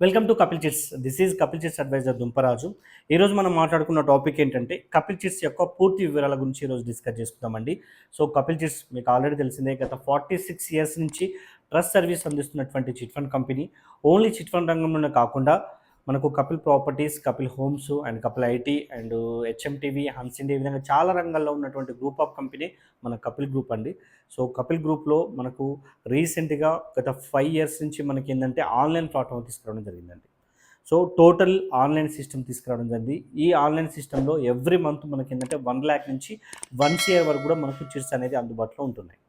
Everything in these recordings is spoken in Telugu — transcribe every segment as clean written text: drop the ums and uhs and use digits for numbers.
Welcome to Kapil chits. This is Kapil chits advisor Dumparaju. ఈరోజు మనం మాట్లాడుకున్న టాపిక్ ఏంటంటే కపిల్ చిట్స్ యొక్క పూర్తి వివరాల గురించి ఈరోజు డిస్కస్ చేసుకుందామండి. సో కపిల్ చిట్స్ మీకు ఆల్రెడీ తెలిసిందే, గత 46 ఇయర్స్ నుంచి ట్రస్ట్ సర్వీస్ అందిస్తున్నటువంటి chit fund company. Only chit fund రంగంలోనే కాకుండా మనకు Kapil properties, Kapil homes and Kapil IT and HMTV, Hans India, ఈ విధంగా చాలా రంగాల్లో ఉన్నటువంటి గ్రూప్ ఆఫ్ కంపెనీ మన కపిల్ గ్రూప్ అండి. సో కపిల్ గ్రూప్లో మనకు రీసెంట్గా గత 5 ఇయర్స్ నుంచి మనకి ఏంటంటే ఆన్లైన్ ప్లాట్ఫామ్ తీసుకురావడం జరిగిందండి. సో టోటల్ ఆన్లైన్ సిస్టమ్ తీసుకురావడం జరిగింది. ఈ ఆన్లైన్ సిస్టంలో ఎవ్రీ మంత్ మనకి ఏంటంటే 1 lakh నుంచి 1 crore వరకు కూడా మనకు చిట్స్ అనేది అందుబాటులో ఉంటున్నాయి.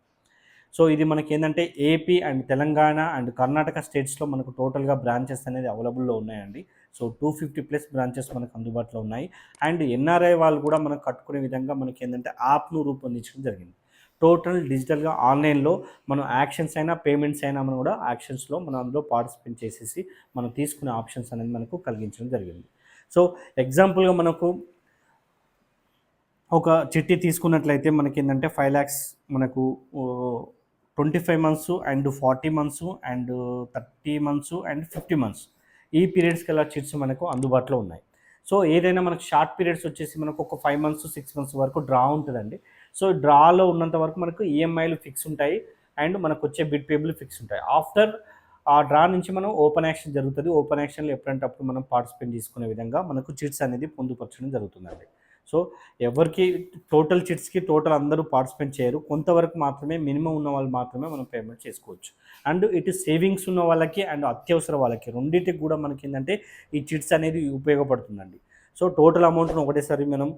సో ఇది మనకి ఏంటంటే AP and Telangana and Karnataka స్టేట్స్లో మనకు టోటల్గా బ్రాంచెస్ అనేది అవైలబుల్లో ఉన్నాయండి. సో 250+ బ్రాంచెస్ మనకు అందుబాటులో ఉన్నాయి. అండ్ ఎన్ఆర్ఐ వాళ్ళు కూడా మనం కట్టుకునే విధంగా మనకి ఏంటంటే యాప్ను రూపొందించడం జరిగింది. టోటల్ డిజిటల్గా ఆన్లైన్లో మనం యాక్షన్స్ అయినా పేమెంట్స్ అయినా మనం కూడా యాక్షన్స్లో మనం అందులో పార్టిసిపేట్ చేసేసి మనం తీసుకునే ఆప్షన్స్ అనేది మనకు కలిగించడం జరిగింది. సో ఎగ్జాంపుల్గా మనకు ఒక చిట్టి తీసుకున్నట్లయితే మనకి ఏంటంటే 5 lakhs మనకు 25 months and 40 months and 30 months and 50 months ఈ పీరియడ్స్కి అలా చిట్స్ మనకు అందుబాటులో ఉన్నాయి. సో ఏదైనా మనకు షార్ట్ పీరియడ్స్ వచ్చేసి మనకు ఒక 5 months 6 months వరకు డ్రా ఉంటుందండి. సో డ్రాలో ఉన్నంత వరకు మనకు ఈఎంఐలు ఫిక్స్ ఉంటాయి అండ్ మనకు వచ్చే బిడ్ పేబుల్ ఫిక్స్ ఉంటాయి. ఆఫ్టర్ ఆ డ్రా నుంచి మనం ఓపెన్ యాక్షన్ జరుగుతుంది. ఓపెన్ యాక్షన్లో ఎప్పుడంటే అప్పుడు మనం పార్టిసిపేట్ చేసుకునే విధంగా మనకు చిట్స్ అనేది పొందుపరచడం జరుగుతుందండి. సో ఎవరికి టోటల్ చిట్స్కి టోటల్ అందరూ పార్టిసిపేట్ చేయరు. కొంతవరకు మాత్రమే, మినిమం ఉన్న వాళ్ళు మాత్రమే మనం పేమెంట్ చేసుకోవచ్చు. అండ్ ఇటు సేవింగ్స్ ఉన్న వాళ్ళకి అండ్ అత్యవసర వాళ్ళకి రెండింటికి కూడా మనకి ఏంటంటే ఈ చిట్స్ అనేది ఉపయోగపడుతుందండి. సో టోటల్ అమౌంట్ను ఒకటేసారి మనం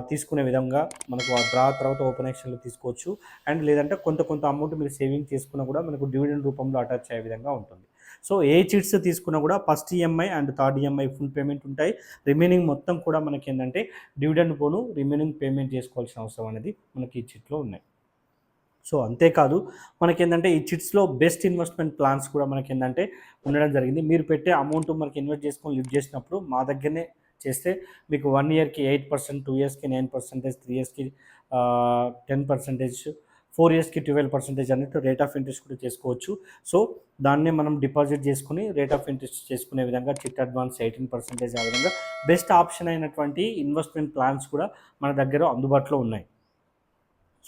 తీసుకునే విధంగా మనకు ఆ డ్రా తర్వాత ఓపెన్ యాక్షన్లో తీసుకోవచ్చు. అండ్ లేదంటే కొంత అమౌంట్ మీరు సేవింగ్ చేసుకున్నా కూడా మనకు డివిడెండ్ రూపంలో అటాచ్ అయ్యే విధంగా ఉంటుంది. సో ఏ చిట్స్ తీసుకున్నా కూడా first EMI and third EMI full payment ఉంటాయి. రిమైనింగ్ మొత్తం కూడా మనకి ఏంటంటే డివిడెండ్ పోను రిమైనింగ్ పేమెంట్ చేసుకోవాల్సిన అవసరం అనేది మనకి ఈ చిట్లో ఉన్నాయి. సో అంతేకాదు మనకేంటంటే ఈ చిట్స్లో బెస్ట్ ఇన్వెస్ట్మెంట్ ప్లాన్స్ కూడా మనకేంటంటే ఉండడం జరిగింది. మీరు పెట్టే అమౌంట్ మనకి ఇన్వెస్ట్ చేసుకొని లిఫ్ట్ చేసినప్పుడు మా దగ్గరనే చేస్తే మీకు 1 yearకి 8%, 2 yearsకి 9%, 3 yearsకి 10%, 4 yearsకి 12% అన్నట్టు రేట్ ఆఫ్ ఇంట్రెస్ట్ కూడా చేసుకోవచ్చు. సో దాన్నే మనం డిపాజిట్ చేసుకుని రేట్ ఆఫ్ ఇంట్రెస్ట్ చేసుకునే విధంగా చిట్ అడ్వాన్స్ 18% ఆ విధంగా బెస్ట్ ఆప్షన్ అయినటువంటి ఇన్వెస్ట్మెంట్ ప్లాన్స్ కూడా మన దగ్గర అందుబాటులో ఉన్నాయి.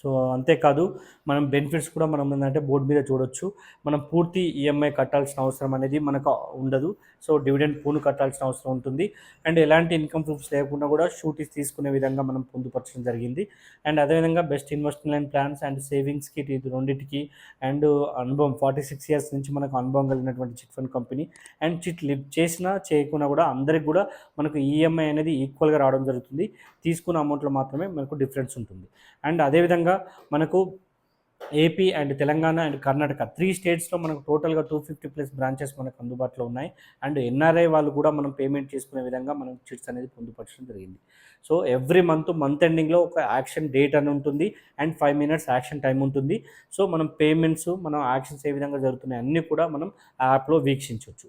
సో అంతేకాదు మనం బెనిఫిట్స్ కూడా మనం ఏంటంటే బోర్డు మీద చూడొచ్చు. మనం పూర్తి ఈఎంఐ కట్టాల్సిన అవసరం అనేది మనకు ఉండదు. సో డివిడెండ్ పూను కట్టాల్సిన అవసరం ఉంటుంది. అండ్ ఎలాంటి ఇన్కమ్ ప్రూఫ్స్ లేకుండా కూడా షూటీస్ తీసుకునే విధంగా మనం పొందుపరచడం జరిగింది. అండ్ అదేవిధంగా బెస్ట్ ఇన్వెస్ట్మెంట్ ప్లాన్స్ అండ్ సేవింగ్స్కి ఇది రెండింటికి అండ్ అనుభవం 46 years నుంచి మనకు అనుభవం కలిగినటువంటి chit fund company. And chit lift చేసినా చేయకున్నా కూడా అందరికి కూడా మనకు ఈఎంఐ అనేది ఈక్వల్గా రావడం జరుగుతుంది. తీసుకున్న అమౌంట్లో మాత్రమే మనకు డిఫరెన్స్ ఉంటుంది. అండ్ అదేవిధంగా మనకు AP and Telangana and Karnataka 3 స్టేట్స్లో మనకు టోటల్గా 250+ బ్రాంచెస్ మనకు అందుబాటులో ఉన్నాయి. అండ్ ఎన్ఆర్ఐ వాళ్ళు కూడా మనం పేమెంట్ చేసుకునే విధంగా మనం చిట్స్ అనేది పొందుపరచడం జరిగింది. సో ఎవ్రీ మంత్ ఎండింగ్లో ఒక యాక్షన్ డేట్ అని ఉంటుంది అండ్ 5 minutes యాక్షన్ టైం ఉంటుంది. సో మనం పేమెంట్స్, మనం యాక్షన్స్ ఏ విధంగా జరుగుతున్నాయి అన్నీ కూడా మనం యాప్లో వీక్షించవచ్చు.